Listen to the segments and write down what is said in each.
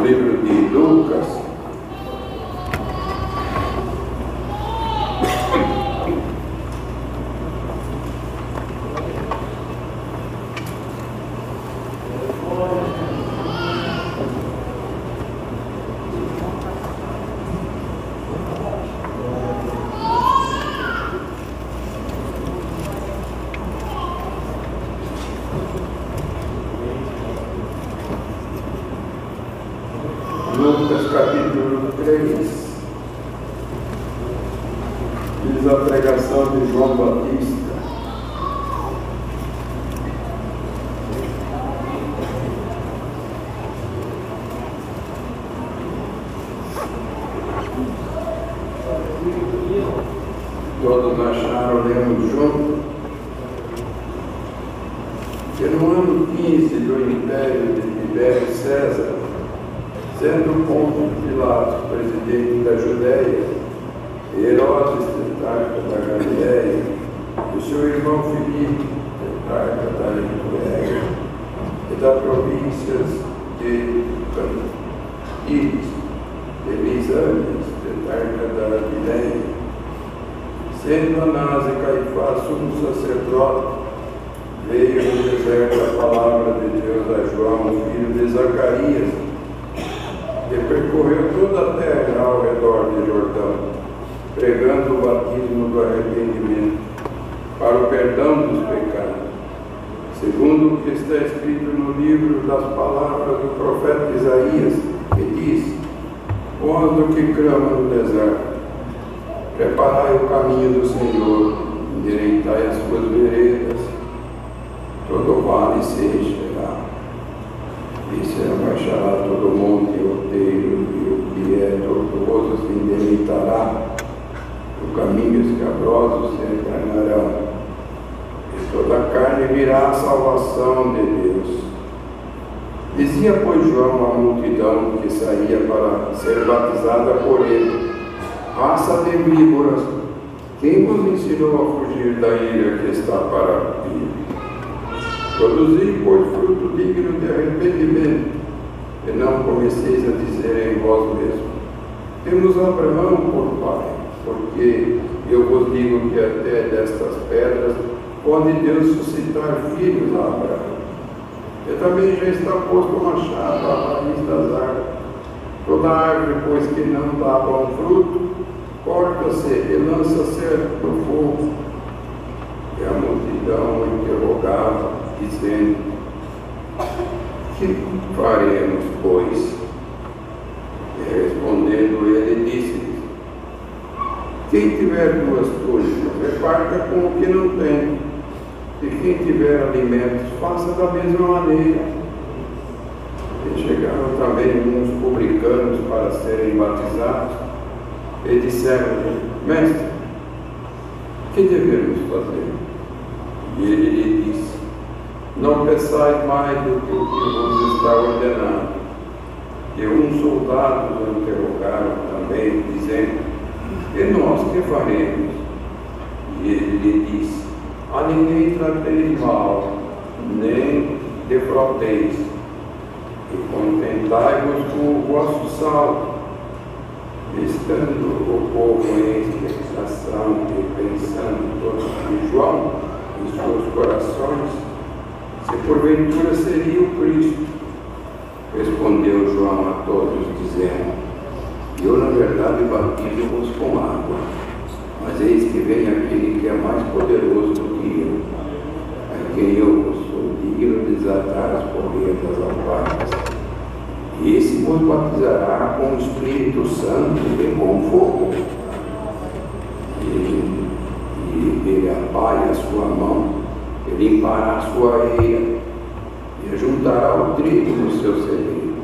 livro de Lucas. Lucas capítulo 3, diz a pregação de João Batista. Todos acharam, lemos junto, que no ano 15 do Império de Tibério César, sendo Pôncio Pilatos presidente da Judéia, e Herodes tetrarca da Galiléia, e o seu irmão Filipe, tetrarca da Itureia, e das províncias de Cantíris, de Lisânias, tetrarca da Abileia, sendo Anás e Caifás sumo sacerdote, veio no deserto a palavra de Deus a João, filho de Zacarias, e percorreu toda a terra ao redor de Jordão, pregando o batismo do arrependimento, para o perdão dos pecados, segundo o que está escrito no livro das palavras do profeta Isaías, que diz: voz do que clama no deserto, preparai o caminho do Senhor, endireitai as suas veredas, todo vale se encherá. E se abaixará todo monte outeiro, e o que é tortuoso se endireitará, o caminho escabroso se encarnarão, e toda a carne virá à salvação de Deus. Dizia, pois, João à multidão que saía para ser batizada por ele: raça de víboras, quem vos ensinou a fugir da ira que está para vir? Produzi, pois, fruto digno de arrependimento, e não comeceis a dizer em vós mesmos: temos Abraão por pai, porque eu vos digo que até destas pedras pode Deus suscitar filhos a Abraão. E também já está posto o machado à raiz das árvores. Toda árvore, pois, que não dá bom fruto, corta-se e lança-se no fogo. E a multidão interrogava, dizendo: que faremos, pois? E respondendo ele, disse-lhes: quem tiver duas túnicas, reparta com o que não tem, e quem tiver alimentos, faça da mesma maneira. E chegaram também alguns publicanos para serem batizados, e disseram-lhe: mestre, que devemos fazer? E ele lhe disse: não peçais mais do que o que vos está ordenado. E uns soldados o interrogaram também, dizendo: e nós que faremos? E ele lhe disse: a ninguém trateis mal, nem defraudeis, e contentai-vos com o vosso saldo. Estando o povo em expectação e pensando todos de João em seus corações, se porventura seria o Cristo, respondeu João a todos, dizendo: eu na verdade batizo-vos com água, mas eis que vem aquele que é mais poderoso do que eu, a quem eu vos sou digno de desatar as correias das alparcas. E esse vos batizará com o Espírito Santo e com fogo. E ele apaia a sua mão, e limpará a sua eira, e ajuntará o trigo no seu celeiro,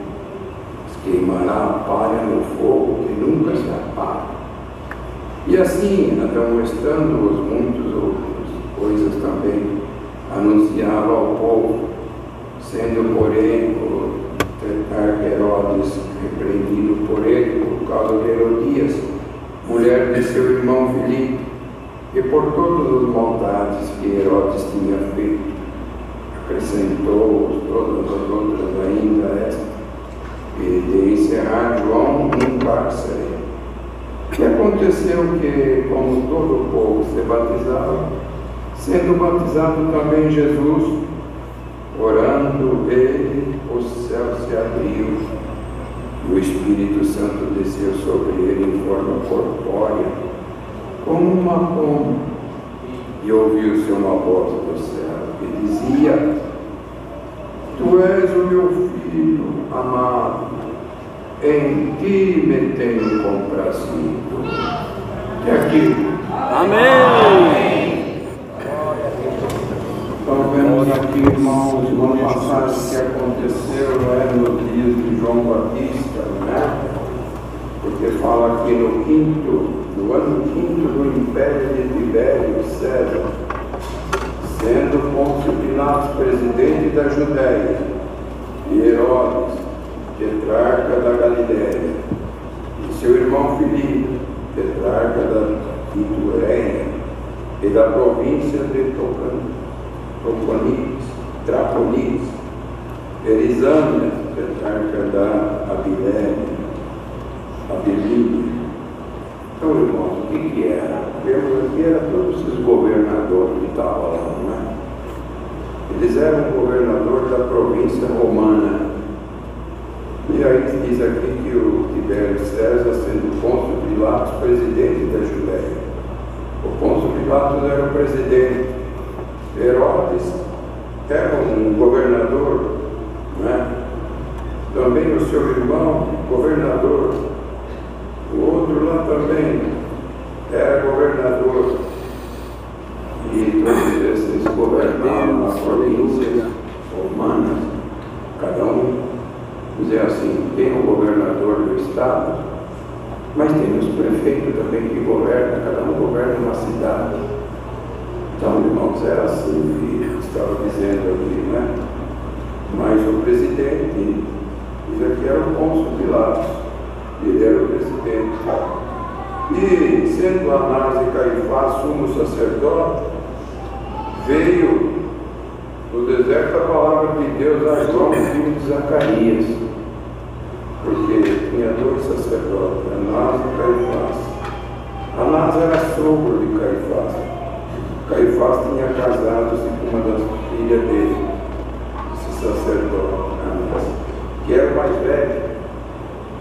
mas queimará a palha no fogo que nunca se apaga. E assim, admoestando os muitas outras coisas também, anunciava ao povo, sendo, porém, o tetrarca Herodes repreendido por ele por causa de Herodias, mulher de seu irmão Filipe, e por todas as maldades que Herodes tinha feito. Acrescentou todas as outras ainda esta, e de a João um cárcere. E aconteceu que, como todo o povo se batizava, sendo batizado também Jesus, orando ele, o céu se abriu, e o Espírito Santo desceu sobre ele em forma corpórea, como uma pomba, e ouviu-se uma voz do céu, que dizia: Tu és o meu filho amado, em ti me tenho comprazido. E aqui. Amém! Então vemos aqui, irmãos, uma passagem que aconteceu nos dias de João Batista, né? Porque fala aqui no ano quinto do Império de Tibério César, sendo Pôncio Pilatos presidente da Judéia, e Herodes, tetrarca da Galiléia, e seu irmão Filipe, tetrarca da Itureia e da província de Traponites, Elisânia, tetrarca da Abiline. Então, irmãos, o que era? Vemos aqui, era todos esses governadores que estavam lá, não é? Eles eram governadores da província romana. E aí diz aqui que o Tibério César, sendo Pôncio Pilatos presidente da Judéia. O Pôncio Pilatos era o presidente. Herodes era um governador, né? Também o seu irmão, governador. O outro lá também era governador. E todos esses governavam as províncias romanas. Cada um, dizer assim, tem o governador do estado, mas tem os prefeitos também que governam, cada um governa uma cidade. Então, irmãos, era assim que estava dizendo aqui, né? Mas o presidente, isso aqui era o Pôncio Pilatos, ele era o presidente. E, sendo Anás e Caifás sumo sacerdote, veio no deserto a palavra de Deus a João, filho de Zacarias, porque tinha dois sacerdotes, Anás e Caifás. Anás era sogro de Caifás. Caifás tinha casado-se com uma das filhas dele, esse sacerdote, Anás, que era o mais velho.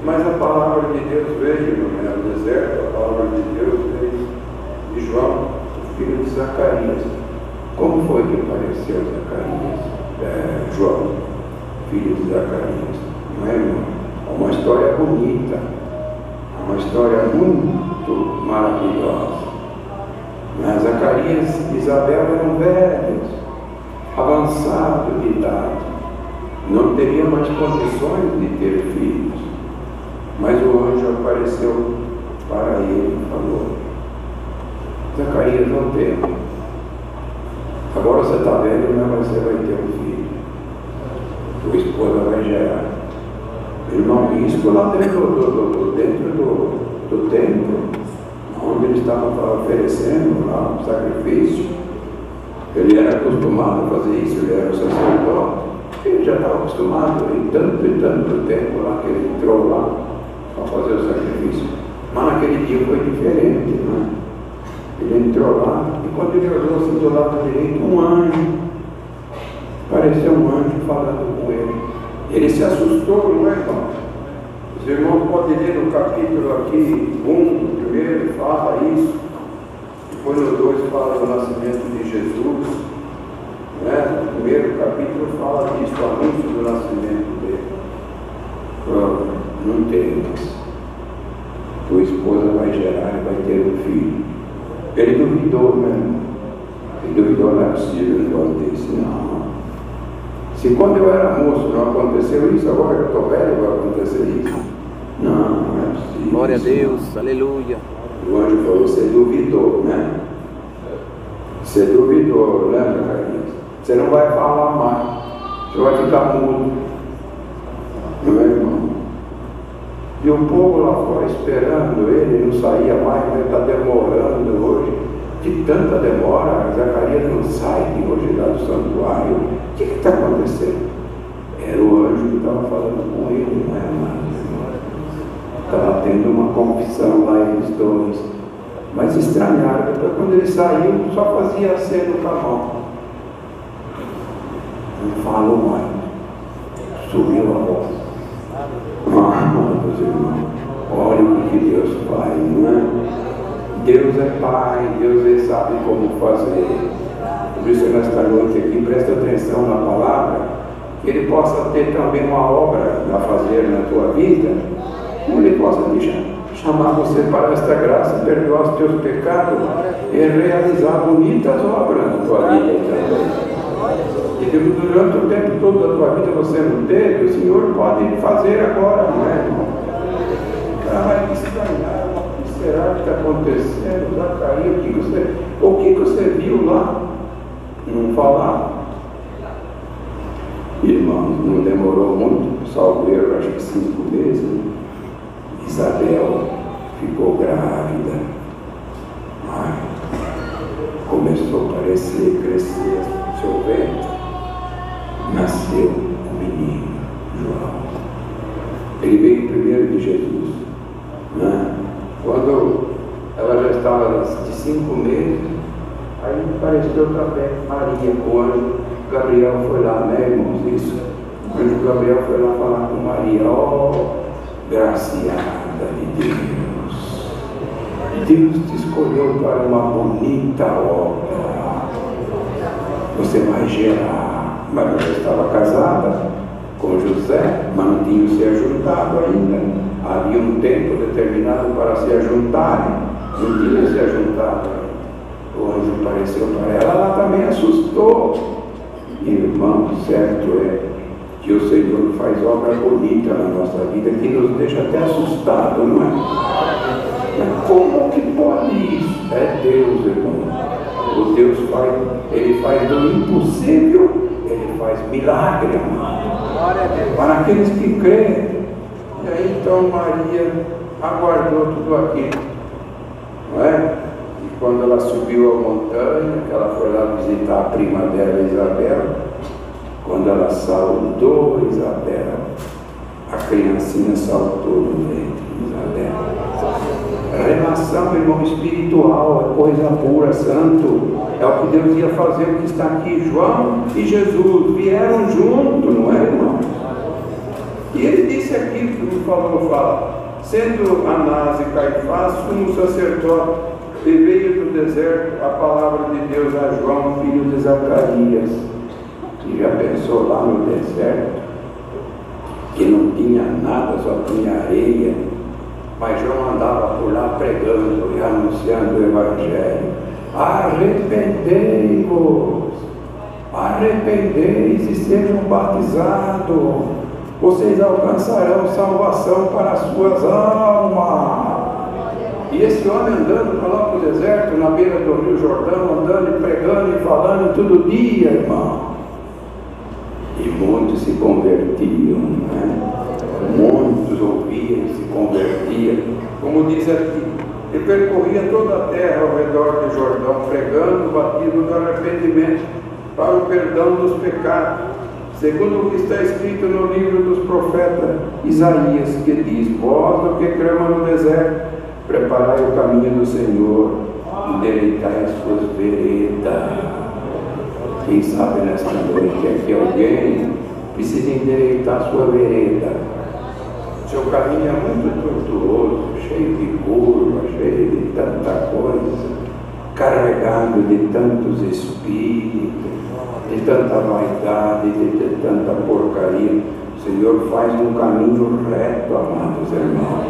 Mas a palavra de Deus veio no deserto, a palavra de Deus veio de João, filho de Zacarias. Como foi que apareceu Zacarias? João, filho de Zacarias. Não é, irmão? É uma história bonita, é uma história muito maravilhosa. Mas Zacarias e Isabel eram velhos, avançados de idade, não teriam mais condições de ter filhos. Mas o anjo apareceu para ele e falou: Zacarias, não tema. Agora você está velho, mas você vai ter um filho. Tua esposa vai gerar. Irmão, isso lá dentro do templo, onde ele estava oferecendo lá um sacrifício. Ele era acostumado a fazer isso, ele era o sacerdote. Ele já estava acostumado em tanto tempo lá que ele entrou lá para fazer o sacrifício. Mas naquele dia foi diferente, né? Ele entrou lá e quando ele olhou assim do lado direito, um anjo. Apareceu um anjo falando com ele. Ele se assustou, não é, irmão? Os irmãos podem ler no capítulo aqui 1, primeiro, fala isso. Depois no 2 fala do nascimento de Jesus. Né? No primeiro capítulo fala disso, o anúncio do nascimento dele. Pronto, não temas. Tua esposa vai gerar e vai ter um filho. Ele duvidou, né? Ele duvidou, não é possível, ele disse, não. Se quando eu era moço não aconteceu isso, agora que eu estou velho vai acontecer isso. Não é possível. Glória a Deus, aleluia. O anjo falou, você duvidou, né? Você duvidou, né, Zacarias? Você não vai falar mais, você vai ficar mudo. Não é, irmão? E o povo lá fora esperando ele, não saía mais, mas está demorando hoje. De tanta demora, Zacarias não sai de hoje lá do santuário. O que está acontecendo? Era o anjo que estava falando com ele, não é mais. confissão lá, eles dois. Mas estranharam, depois quando ele saiu, só fazia aceno com a mão. Não falou mais. Subiu a voz. Meus irmãos, olha o que Deus faz, não é? Deus é Pai, Deus ele sabe como fazer. Por isso, nesta noite aqui, presta atenção na palavra, que Ele possa ter também uma obra a fazer na tua vida, que Ele possa te chamar você para esta graça, perdoar os teus pecados e realizar bonitas obras na tua vida também. E durante o tempo todo da tua vida você não teve, o Senhor pode fazer agora, não é, irmão? Vai te estranhar, o que será que está acontecendo? Zacarias, o que você viu lá? Não falar. Irmãos, não demorou muito, salvo eu, acho que 5 meses. Isabel ficou grávida. Ai, começou a parecer, crescer seu ventre. Nasceu o menino, João. Ele veio primeiro de Jesus. Né? Quando ela já estava de 5 meses, aí apareceu também Maria, o anjo Gabriel foi lá, né, irmãos? Isso. O anjo Gabriel foi lá falar com Maria. Oh, graciada de Deus. Deus te escolheu para uma bonita obra. Você vai gerar. Maria estava casada com José, mas não tinham se ajuntado ainda. Havia um tempo determinado para se ajuntarem. Não tinham se ajuntado ainda. O anjo apareceu para ela também assustou. Irmão, certo é que o Senhor faz obra bonita na nossa vida, que nos deixa até assustado, não é? Mas como que pode isso? É Deus, irmão. O Deus faz, Ele faz do impossível, Ele faz milagre, amado. Para aqueles que creem. E aí então Maria aguardou tudo aquilo, não é? Quando ela subiu a montanha, que ela foi lá visitar a prima dela, Isabel, quando ela saudou Isabel, a criancinha saltou no ventre de Isabel. Relação, irmão, espiritual, é coisa pura, santo. É o que Deus ia fazer, o que está aqui. João e Jesus vieram junto, não é, irmão? E ele disse aquilo que me fala, sendo Anás e Caifás, sumo sacerdote, e veio do deserto a palavra de Deus a João, filho de Zacarias. E já pensou lá no deserto, que não tinha nada, só tinha areia, mas João andava por lá pregando e anunciando o Evangelho. Arrependei-vos, arrependeis e sejam batizados, vocês alcançarão salvação para as suas almas. E esse homem andando para lá para o deserto, na beira do Rio Jordão, andando e pregando e falando todo dia, irmão. E muitos se convertiam, né? Muitos ouviam e se convertiam. Como diz aqui, ele percorria toda a terra ao redor do Jordão, pregando o batismo do arrependimento para o perdão dos pecados, segundo o que está escrito no livro dos profetas Isaías, que diz: vós, o que clama no deserto, preparai o caminho do Senhor, endireitai as suas veredas. Quem sabe nesta noite é que alguém precisa endireitar a sua vereda. Seu caminho é muito tortuoso, cheio de curvas, cheio de tanta coisa, carregado de tantos espíritos, de tanta vaidade, de tanta porcaria. O Senhor faz um caminho reto, amados irmãos.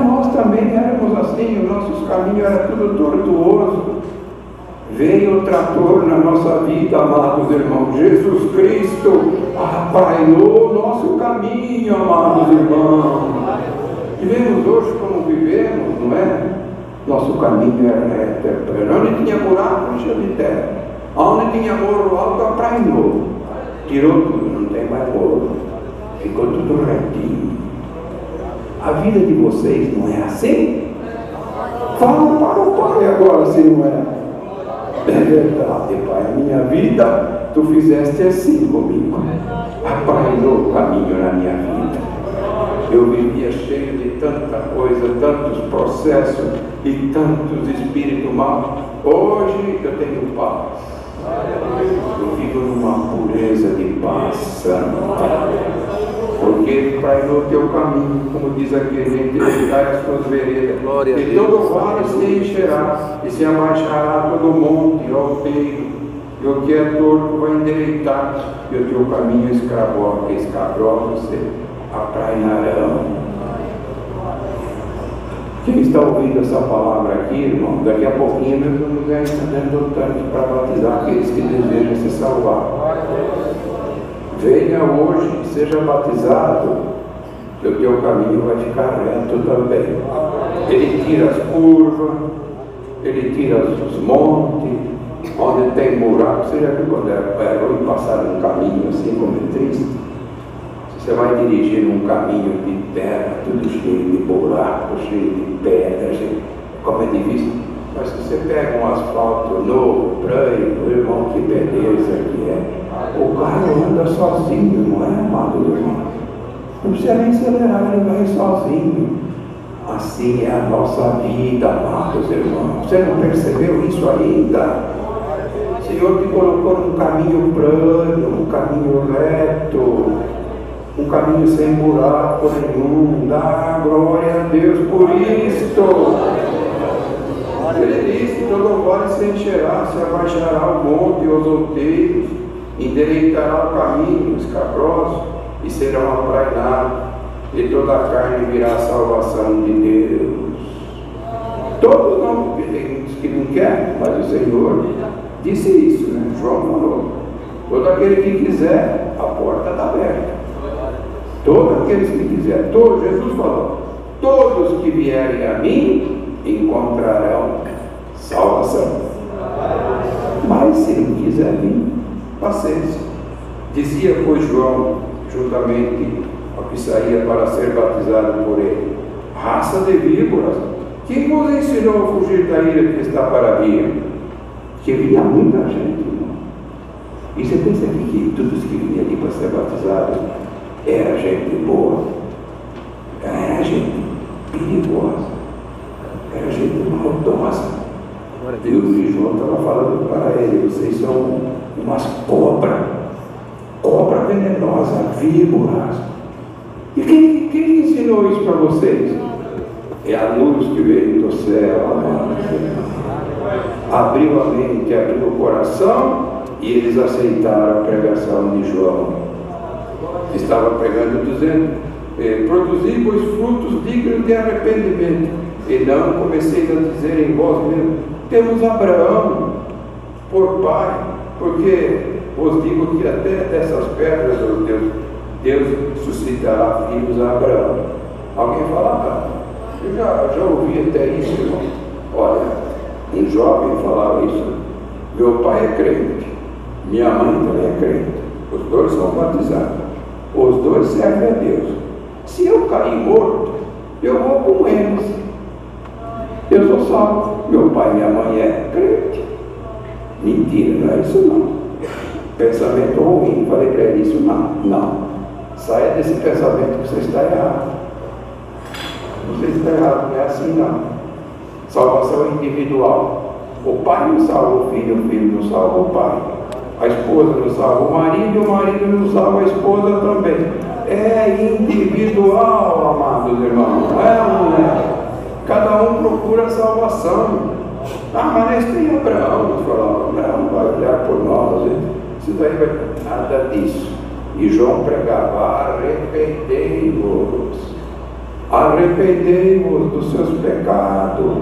Nós também éramos assim, os nossos caminhos eram tudo tortuoso. Veio o trator na nossa vida, amados irmãos. Jesus Cristo aplainou o nosso caminho, amados irmãos. E vemos hoje como vivemos, não é? Nosso caminho era reto, é plano. Onde tinha buraco, encheu de terra. Onde tinha morro alto, aplainou. Tirou tudo, não tem mais morro. Ficou tudo retinho. A vida de vocês não é assim? Fala para o Pai agora se não é. É verdade, Pai, a minha vida tu fizeste assim comigo. Aplainou o caminho na minha vida. Eu vivia cheio de tanta coisa tantos processos e tantos espíritos maus. Hoje eu tenho paz. Eu vivo numa pureza de paz santa. Porque vai no teu caminho, como diz aquele, endireitai as tuas veredas. E todo vale se encherá, e se abaixará todo monte, alteiro. E o que é torto vai endireitar, e o teu caminho escabroso se aplainarão. Quem está ouvindo essa palavra aqui, irmão, daqui a pouquinho nós vamos ganhar dando tanto para batizar aqueles que desejam se salvar. Venha hoje, seja batizado, que o teu caminho vai ficar reto também. Ele tira as curvas, ele tira os montes, onde tem buraco. Você já viu quando é ruim passar num caminho assim, como é triste? Você vai dirigir num caminho de terra, tudo cheio de buraco, cheio de pedras, como é difícil. Mas se você pega um asfalto novo, branco, irmão, que beleza que é. O carro anda sozinho, não é, amado irmão? Não precisa nem acelerar, ele vai sozinho. Assim é a nossa vida, amados irmãos. Você não percebeu isso ainda? O Senhor te colocou num caminho plano, um caminho reto, um caminho sem buraco nenhum. Dá glória a Deus por isto. Ele disse: todo vale se encherá, se abaixará o monte e os outeiros, endireitará o caminho escabroso, e serão aplainados, e toda a carne virá a salvação de Deus. Todos não, porque tem muitos que não querem, mas o Senhor disse isso, né? João falou: todo aquele que quiser, a porta está aberta. Todos aqueles que quiserem, Jesus falou: todos que vierem a mim encontrarão salvação. Mas se não quiser vir, paciência. Dizia, pois, João, juntamente ao que saía para ser batizado por ele: raça de víboras, quem vos ensinou a fugir da ira que está para vir? Que vinha muita gente, irmão. E você pensa que todos que vinham ali para ser batizado era gente boa? Era gente perigosa, era gente maldosa. E o João estava falando para ele: vocês são umas cobra venenosa, víboras. E quem ensinou isso para vocês? É a luz que veio do céu, amado. Abriu a mente, abriu o coração, e eles aceitaram a pregação de João. Estava pregando, dizendo: produzi, pois, frutos dignos de arrependimento. E não comeceis a dizer em vós mesmos: temos Abraão por pai, porque vos digo que até dessas pedras, Deus suscitará filhos a Abraão. Alguém fala: eu já ouvi até isso, irmão. Olha, um jovem falava isso: meu pai é crente, minha mãe também é crente, os dois são batizados, os dois servem a Deus. Se eu cair morto, eu vou com eles. Eu sou salvo. Meu pai e minha mãe é crente. Mentira, não é isso não. Pensamento ruim, falei para ele: isso não. Saia desse pensamento que você está errado. Você está errado, não é assim não. Salvação individual. O pai não salva o filho não salva o pai. A esposa não salva o marido não salva a esposa também. É individual, amados irmãos. Não é? Cada um procura a salvação. Mas tem Abraão. Abraão vai olhar por nós. Isso daí vai nada disso. E João pregava: arrependei-vos dos seus pecados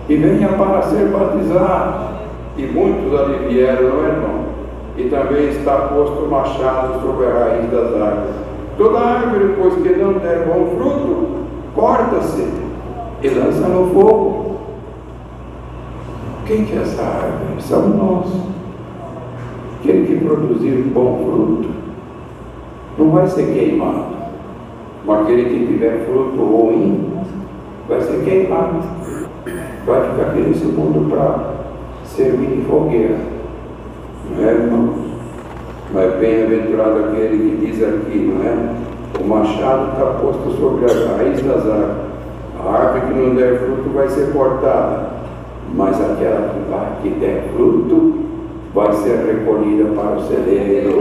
e venha para ser batizado. E muitos ali vieram, não é, irmão? E também está posto o machado sobre a raiz das árvores. Toda árvore, pois, que não der bom fruto, corta-se e lança no fogo. Quem que é essa árvore? Somos nós. Aquele que produzir bom fruto não vai ser queimado, mas aquele que tiver fruto ruim vai ser queimado, vai ficar aqui nesse mundo para servir de fogueira, não é, irmãos? Mas bem-aventurado aquele que diz aqui, não é? O machado está posto sobre a raiz das árvores. A árvore que não der fruto vai ser cortada, mas aquela que der fruto vai ser recolhida para o celeiro.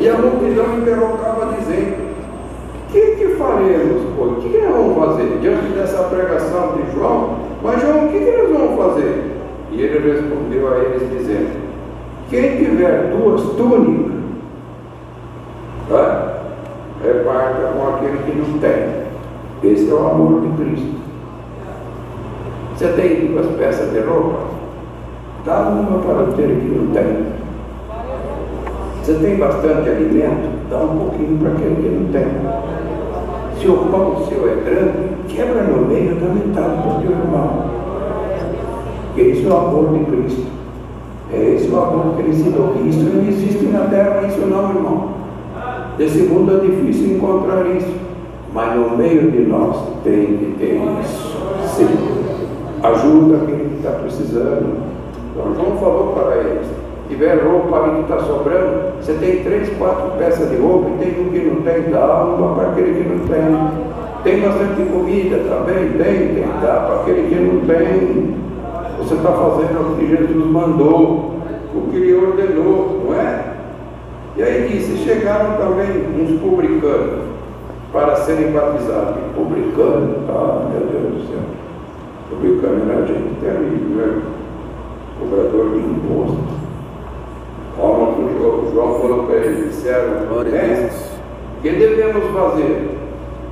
E a multidão interrogava dizendo: que faremos, pois? O que nós vamos fazer diante dessa pregação de João? Mas João, o que nós vamos fazer? E ele respondeu a eles dizendo: quem tiver 2 túnicas, reparta com aquele que não tem. Esse é o amor de Cristo. Você tem 2 peças de roupa? Dá uma para aquele que não tem. Você tem bastante alimento? Dá um pouquinho para aquele que não tem. Se o pão seu é grande, quebra no meio, dá metade para o teu irmão. Esse é o amor de Cristo. É esse o amor crescido. Isso não existe na terra, isso não, irmão. Nesse mundo é difícil encontrar isso, mas no meio de nós tem que ter isso. Sim. Ajuda aquele que está precisando. Então João falou para eles: tiver roupa aí que está sobrando, você tem 3, 4 peças de roupa e tem um que não tem, dá uma para aquele que não tem. Tem bastante comida também? Tem, dá para aquele que não tem. Você está fazendo o que Jesus mandou, o que ele ordenou, não é? E aí disse: chegaram também uns publicanos para serem batizados. Publicano? Ah, meu Deus do céu. Publicano era gente terrível, né? Cobrador de imposto. Como João falou para eles, disseram: o que devemos fazer?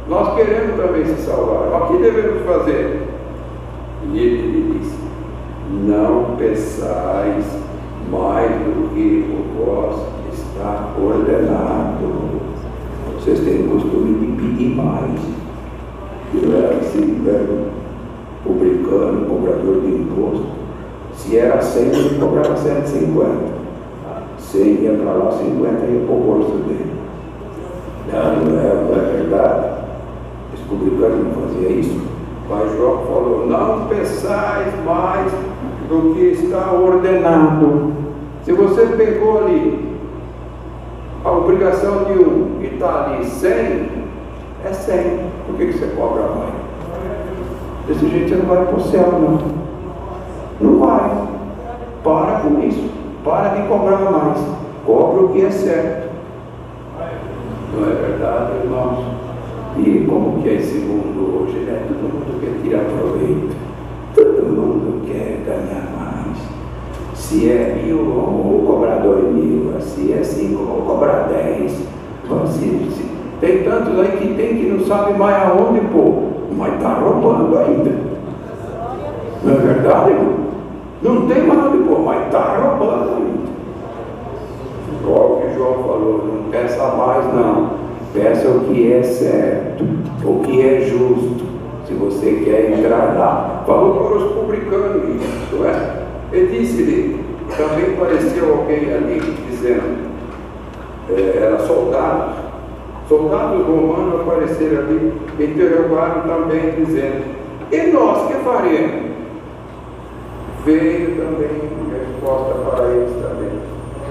Nós queremos também se salvar. Mas o que devemos fazer? E ele lhe disse: não peçais mais do que por vós está ordenado. Vocês têm o costume de pedir mais. Eu era assim, publicano, cobrador de imposto. Se era 100, ele cobrava 150. 100 ia para lá, 50 ia para o bolso dele. Não é verdade. Os publicanos não faziam isso. Mas João falou: não peçais mais do que está ordenado. Se você pegou ali a obrigação de um e está ali 100, é 100. Por que você cobra mais? Desse jeito você não vai para o céu, não. Não vai. Para com isso. Para de cobrar mais. Cobra o que é certo. Não é verdade, irmãos? E como que é esse mundo hoje, né? Todo mundo quer tirar proveito. Todo mundo quer ganhar mais. Se é 1.000, vou cobrar 2.000. Se é 5, vou cobrar 10. Tem tantos aí que tem que não sabe mais aonde pôr, mas está roubando ainda. Não é verdade, irmão? Não tem mais onde pôr, mas está roubando ainda. Igual que João falou: não peça mais não. Peça o que é certo, o que é justo. Se você quer entrar lá. Falou para os publicanos isso, não é? Ele disse-lhe, também apareceu alguém ali dizendo, era soldados romanos apareceram ali, interrogaram também dizendo: e nós que faremos? Veio também resposta para eles também,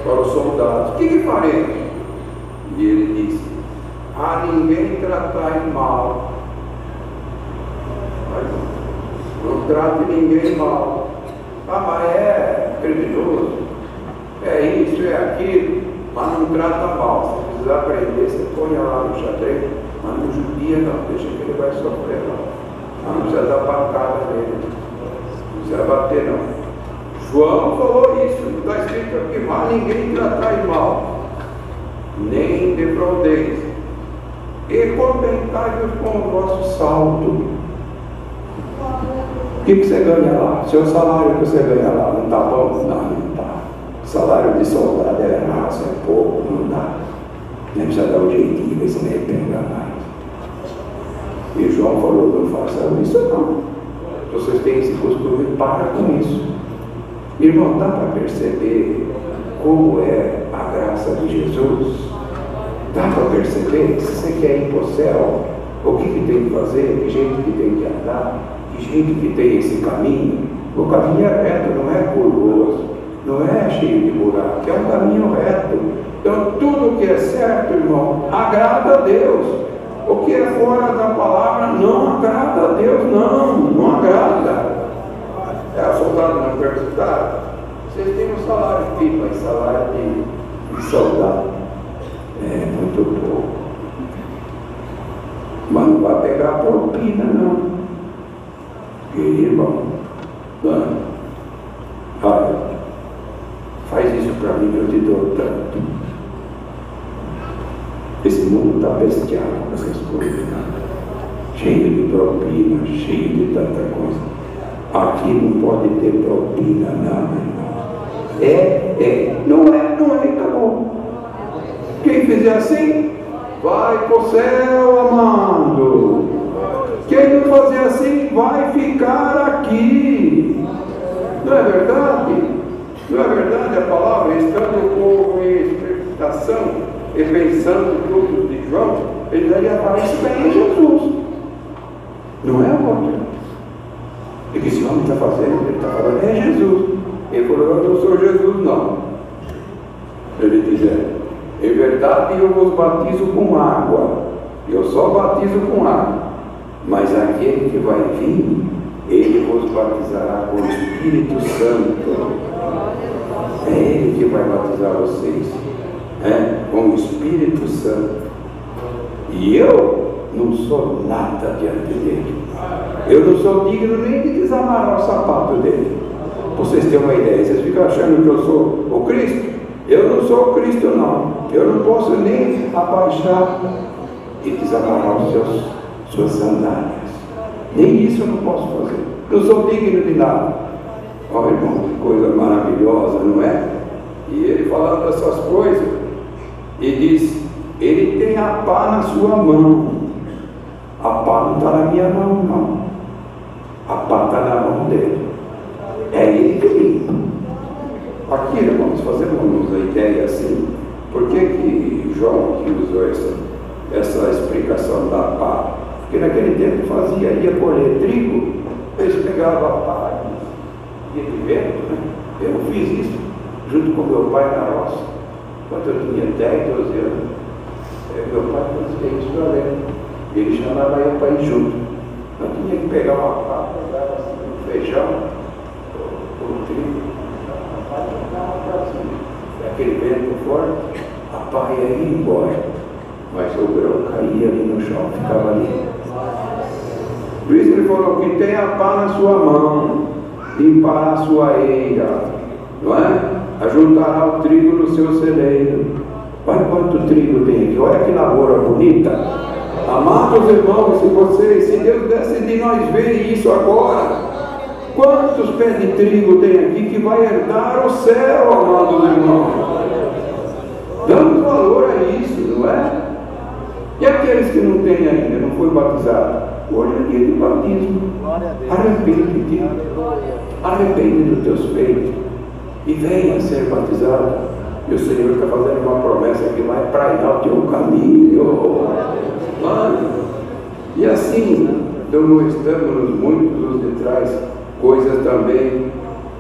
para os soldados: o que faremos? E ele disse: a ninguém tratai mal. Não trate ninguém mal. Mas é criminoso, é isso, é aquilo, mas não trata mal. Se precisar aprender, você põe lá no xadrez, mas não judia não, deixa que ele vai sofrer não. Não precisa dar pancada nele, não precisa bater não. João falou isso, está escrito aqui: mas ninguém tratai mal, nem defraudeis, e contentai-vos com o vosso saldo. O que você ganha lá? Seu salário que você ganha lá não está bom? Não está. Salário de soldado é raso, é pouco, não dá. Nem precisa dar um jeitinho, ver se nem pega mais. E João falou: não façam isso não. Vocês têm esse costume, para com isso. Irmão, dá para perceber como é a graça de Jesus? Dá para perceber? Se você quer ir para o céu, o que tem que fazer, que jeito que tem que andar, que jeito que tem esse caminho. O caminho é reto, não é curvoso, não é cheio de buraco, é um caminho reto. Então tudo que é certo, irmão, agrada a Deus. O que é fora da palavra não agrada pipa e salário de soldado. É muito pouco. Mas não vai pegar propina, não. Querido irmão, olha, faz isso para mim que eu te dou tanto. Esse mundo está bestial com essas coisas, cheio de propina, cheio de tanta coisa. Aqui não pode ter propina, não, irmão. Não é, acabou. Quem fizer assim, vai para o céu, amado. Quem não fazer assim, vai ficar aqui. Não é verdade? Não é verdade a palavra? Estando o povo em expectação e pensando tudo de João, ele daí aparece bem em Jesus. Não é outro. E que esse homem está fazendo, ele está falando, é Jesus. Ele falou, eu não sou Jesus, não. Ele diz, em verdade eu vos batizo com água. Eu só batizo com água. Mas aquele que vai vir, ele vos batizará com o Espírito Santo. É ele que vai batizar vocês. Com o Espírito Santo. E eu não sou nada diante dele. Eu não sou digno nem de desamarrar o sapato dele. Vocês têm uma ideia, vocês ficam achando que eu sou o Cristo? Eu não sou o Cristo, não. Eu não posso nem abaixar e desamarrar suas sandálias. Nem isso eu não posso fazer. Não sou digno de nada. Olha, irmão, que coisa maravilhosa, não é? E ele falando essas coisas, e diz, ele tem a pá na sua mão. A pá não está na minha mão, não. A pá está na mão dele. É ele que limpa. Aqui, irmãos, fazemos uma ideia assim. Por que João aqui usou essa explicação da pá? Porque naquele tempo ia colher trigo, eles pegavam a pá e ia de vento, né? Eu fiz isso junto com meu pai na roça, quando eu tinha 10, 12 anos. Meu pai fazia isso para ler. Ele chamava eu para ir junto. Eu tinha que pegar uma pá, pegar assim, um feijão, o trigo, a pá jogava para cima. Aquele vento forte, a pá ia embora, mas o grão caía ali no chão, ficava ali. Por isso ele falou que tem a pá na sua mão, limpará a sua eira, não é? Ajuntará o trigo no seu celeiro. Olha quanto trigo tem aqui, olha que lavoura bonita. Amados irmãos, se Deus desse de nós ver isso agora, quantos pés de trigo tem aqui que vai herdar o céu, amados irmãos? Damos valor a isso, não é? E aqueles que não têm ainda, não foi batizado? Hoje é dia de batismo. Arrepende-te. Arrepende dos teus feitos e venha ser batizado. E o Senhor está fazendo uma promessa que vai praiar o teu caminho. E assim, estamos muitos de trás, coisas também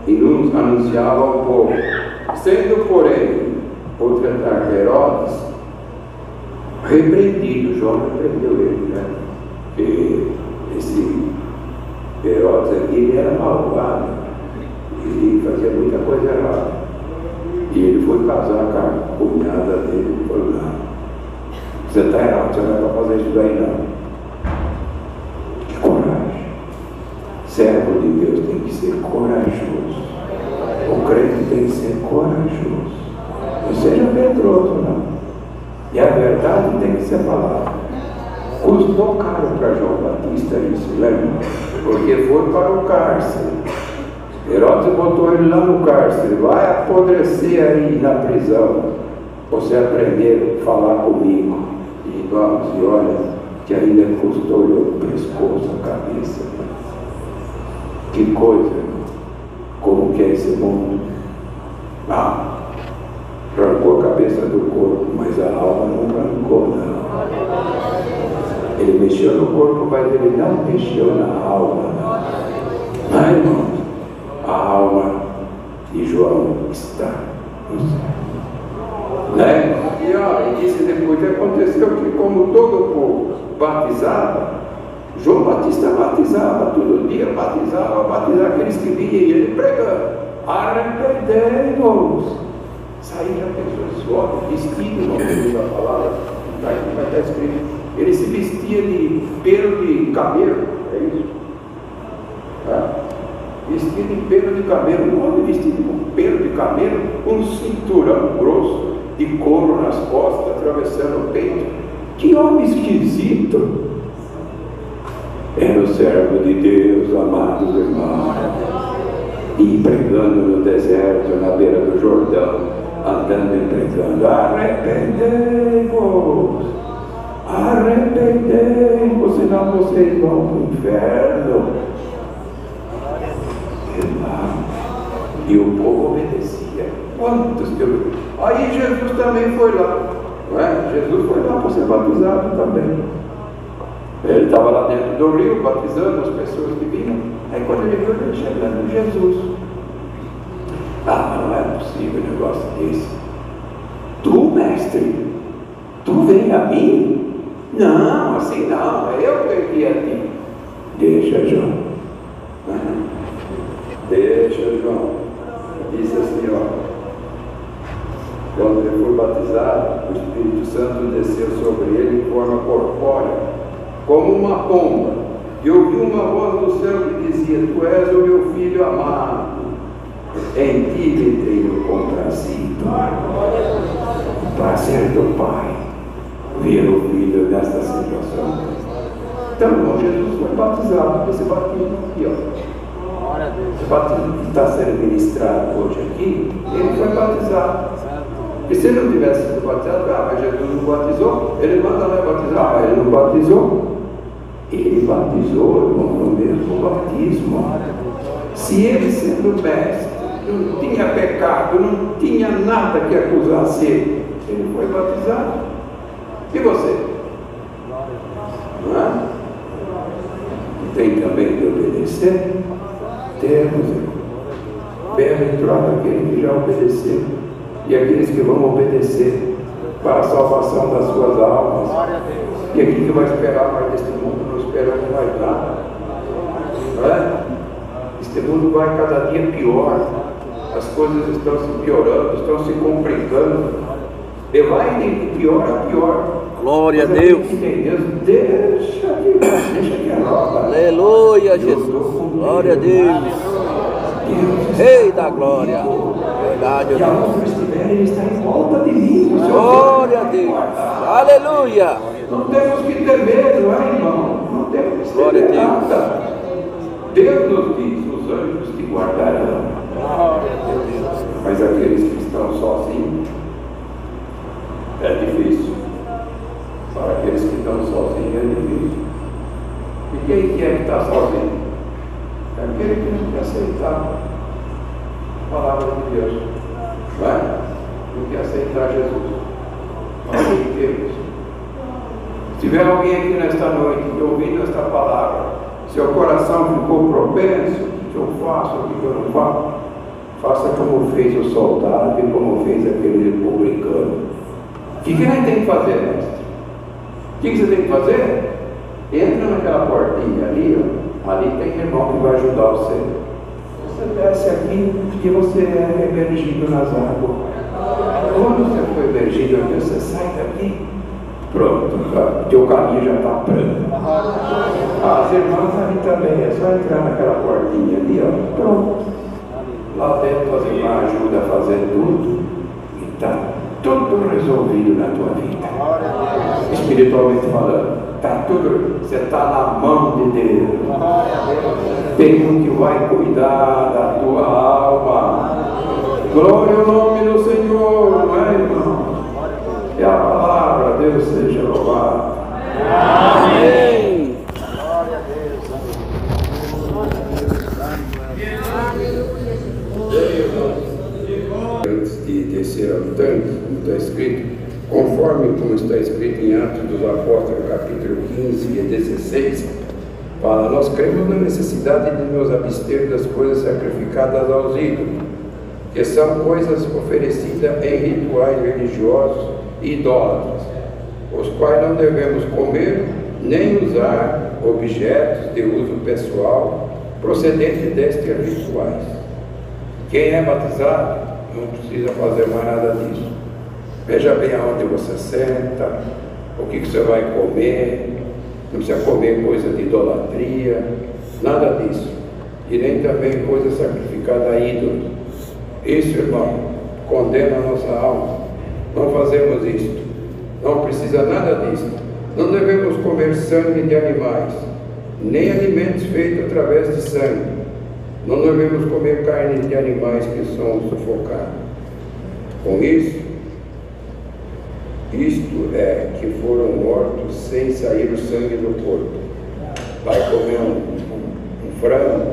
e nos anunciava ao povo. Sendo, porém, por tratar Herodes, repreendido, João repreendeu ele, né? E esse Herodes aqui, ele era malvado, ele fazia muita coisa errada. E ele foi casar com a cunhada dele e falou, não, você está errado, você não é para fazer isso daí não. Que coragem. Servo de Deus tem que ser corajoso. O crente tem que ser corajoso. Não seja medroso, não. E a verdade tem que ser falada. Custou caro para João Batista isso, lembra? Porque foi para o cárcere. Herodes botou ele lá no cárcere. Vai apodrecer aí na prisão. Você aprender a falar comigo. E vamos, e olha, que ainda custou-lhe o pescoço, a cabeça. Que coisa, como que é esse mundo? Arrancou a cabeça do corpo, mas a alma não arrancou, não. Ele mexeu no corpo, mas ele não mexeu na alma, não. Ai, irmão, a alma de João está no céu. Né? E disse depois que aconteceu que, como todo o povo batizava, João Batista batizava todo dia, batizava aqueles que vinham e ele pregando. arrependei-vos. Sair já pensou esse homem, vestido, não diz a palavra, vai estar escrito, ele se vestia de pelo de camelo, é isso? Vestido de pelo de camelo, um homem vestido com pelo de camelo, um cinturão grosso de couro nas costas, atravessando o peito. Que homem esquisito! Era o servo de Deus, amados irmãos, e pregando no deserto, na beira do Jordão, andando e pregando: arrependei-vos, arrependei-vos, senão vocês vão para o inferno. E o povo obedecia. Quantos que eu... Aí Jesus também foi lá, não é? Jesus foi lá para ser batizado também. Ele estava lá dentro do rio, batizando as pessoas que vinham. Aí quando ele viu, ele chegando, Jesus. Não é possível um negócio desse. Tu, mestre, tu vem a mim? Não, assim não, eu que venho a ti. Deixa, João. Deixa, João. Disse assim, quando ele foi batizado, o Espírito Santo desceu sobre ele em forma corpórea, como uma pomba, e ouviu uma voz do céu que dizia: tu és o meu filho amado, em ti me tenho comprazido. Prazer do Pai ver o filho nesta situação. Então, irmão, Jesus foi batizado, esse batismo aqui, esse batismo que está sendo ministrado hoje aqui, ele foi batizado. E se ele não tivesse sido batizado, mas Jesus não batizou, ele manda lá batizar, mas ele não batizou. Ele batizou, irmão, no mesmo batismo. Se ele, sendo mestre, não tinha pecado, não tinha nada que acusasse ele foi batizado. E você? Não é? Tem também que obedecer? Temos, irmão. Bem-aventurado aquele que já obedeceu e aqueles que vão obedecer para a salvação das suas almas. E aquele que vai esperar mais deste mundo, não espera que vai dar. Não é? Este mundo vai cada dia pior. As coisas estão se piorando, estão se complicando. E vai de pior a pior. Glória a Deus. Deixa que é roda. Aleluia, Jesus. Glória a Deus. Rei da glória. Verdade, e aonde estiver, ele está em volta de mim. Glória a Deus. Aleluia. Não temos que ter medo, irmão. Não temos que ter medo nada. Deus nos diz: os anjos te guardarão. Mas aqueles que estão sozinhos, é difícil. Para aqueles que estão sozinhos, é difícil. E quem que está sozinho? É aquele que não quer aceitar a palavra de Deus. Não é? Não quer aceitar Jesus. Aceitemos. Se tiver alguém aqui nesta noite ouvindo esta palavra, seu coração ficou propenso, o que eu faço, o que eu não faço? Faça como fez o soldado e como fez aquele republicano. O que nós temos que fazer, mestre? O que você tem que fazer? Entra naquela portinha ali, ali tem irmão que vai ajudar você. Você desce aqui e você é emergido nas águas. Quando você for emergido aqui, você sai daqui. Pronto, o teu caminho já está pronto. As irmãs ali também, é só entrar naquela portinha ali, pronto. Lá dentro as irmãs ajudam a fazer tudo e está tudo resolvido na tua vida. Espiritualmente falando, está tudo, você está na mão de Deus. Tem um que vai cuidar da tua alma. Glória ao nome do Senhor, não é, irmão? E a palavra, Deus seja louvado. Amém. Glória a Deus. Antes de descer ao tanque, como está escrito, conforme como está escrito em Atos dos Apóstolos, capítulo 15 e 16, fala: nós cremos na necessidade de nos abster das coisas sacrificadas aos ídolos, que são coisas oferecidas em rituais religiosos e idólatras, os quais não devemos comer nem usar objetos de uso pessoal procedentes destes rituais, Quem é batizado não precisa fazer mais nada disso. Veja bem aonde você senta, o que você vai comer, não precisa comer coisa de idolatria, nada disso. E nem também coisa sacrificada a ídolos. Isso, irmão, condena a nossa alma. Não fazemos isto. Não precisa nada disso. Não devemos comer sangue de animais, nem alimentos feitos através de sangue. Não devemos comer carne de animais que são sufocados. Com isso, isto é que foram mortos sem sair o sangue do corpo. Vai comer um frango,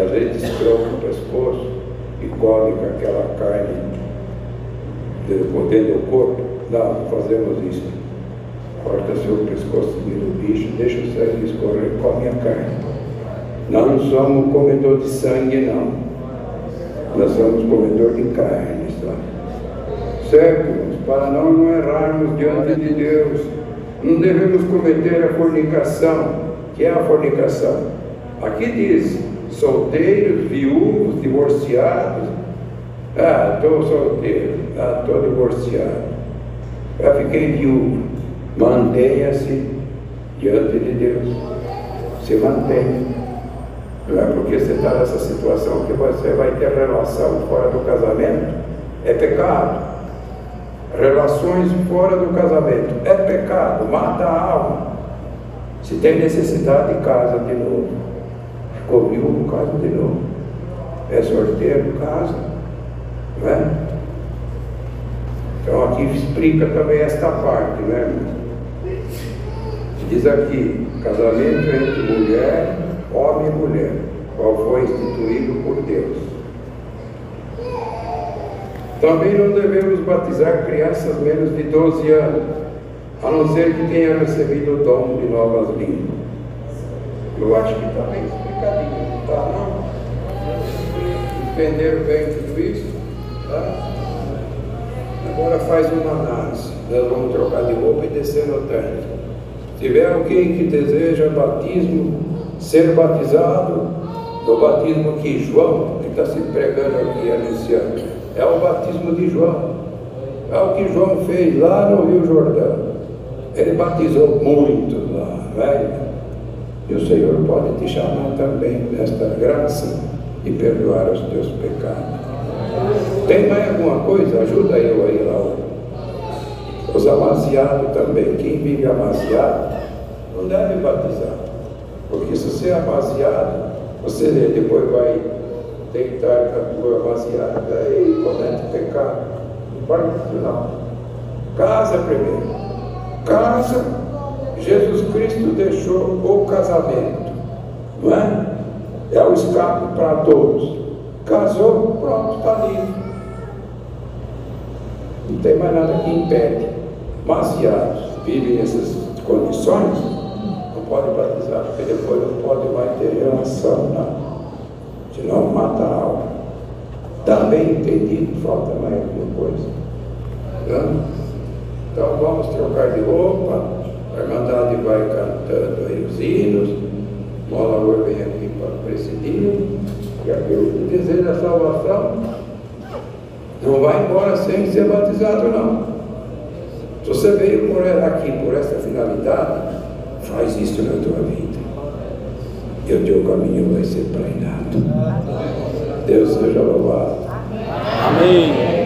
às vezes escrova o pescoço e come com aquela carne dentro do corpo. Não fazemos isso. Corta seu pescoço do bicho, deixa o sangue escorrer, come a carne. Não somos comedor de sangue, não. Nós somos comedor de carne, sabe? Certo? Para nós não errarmos diante de Deus, não devemos cometer a fornicação. Que é a fornicação? Aqui diz, solteiros, viúvos, divorciados. Estou solteiro, estou divorciado. Eu fiquei viúvo. Mantenha-se diante de Deus. Se mantenha. Não é porque você está nessa situação que você vai ter relação fora do casamento. É pecado. Relações fora do casamento é pecado, mata a alma. Se tem necessidade, casa de novo. Ficou viúvo, casa de novo. É sorteiro, casa. Não é? Então aqui explica também esta parte, né? Diz aqui, casamento entre mulher, homem e mulher, qual foi instituído por Deus. Também não devemos batizar crianças menos de 12 anos, a não ser que tenha recebido o dom de novas línguas. Eu acho que está bem explicadinho, não está não? Entenderam bem tudo isso? Tá? Agora faz uma análise. Nós vamos trocar de roupa e descer no tanque. Se tiver alguém que deseja batismo, ser batizado, no batismo que João, que está se pregando aqui, anunciando, é o batismo de João. É o que João fez lá no Rio Jordão. Ele batizou muitos lá, né? E o Senhor pode te chamar também nesta graça e perdoar os teus pecados. Tem mais alguma coisa? Ajuda eu aí lá. Os amaziados também. Quem vive amaziado não deve batizar. Porque se você é amaziado, você depois vai deitar com a tua amaziada e comete pecado. Não pode não. Casa primeiro. Casa. Jesus Cristo deixou o casamento. Não é? É o escape para todos. Casou, pronto, está livre. Não tem mais nada que impede. Amaziados vivem nessas condições, não pode batizar, porque depois não pode mais ter relação, não. Senão mata a alma. Também entendido, falta mais alguma coisa. Então vamos trocar de roupa, a Irmandade vai cantando aí os hinos, Mola vem aqui para presidir, e aquele que deseja a salvação não vai embora sem ser batizado, não. Se você veio aqui por essa finalidade, faz isso na tua vida. E o teu caminho vai ser planeado. Deus seja louvado. Amém.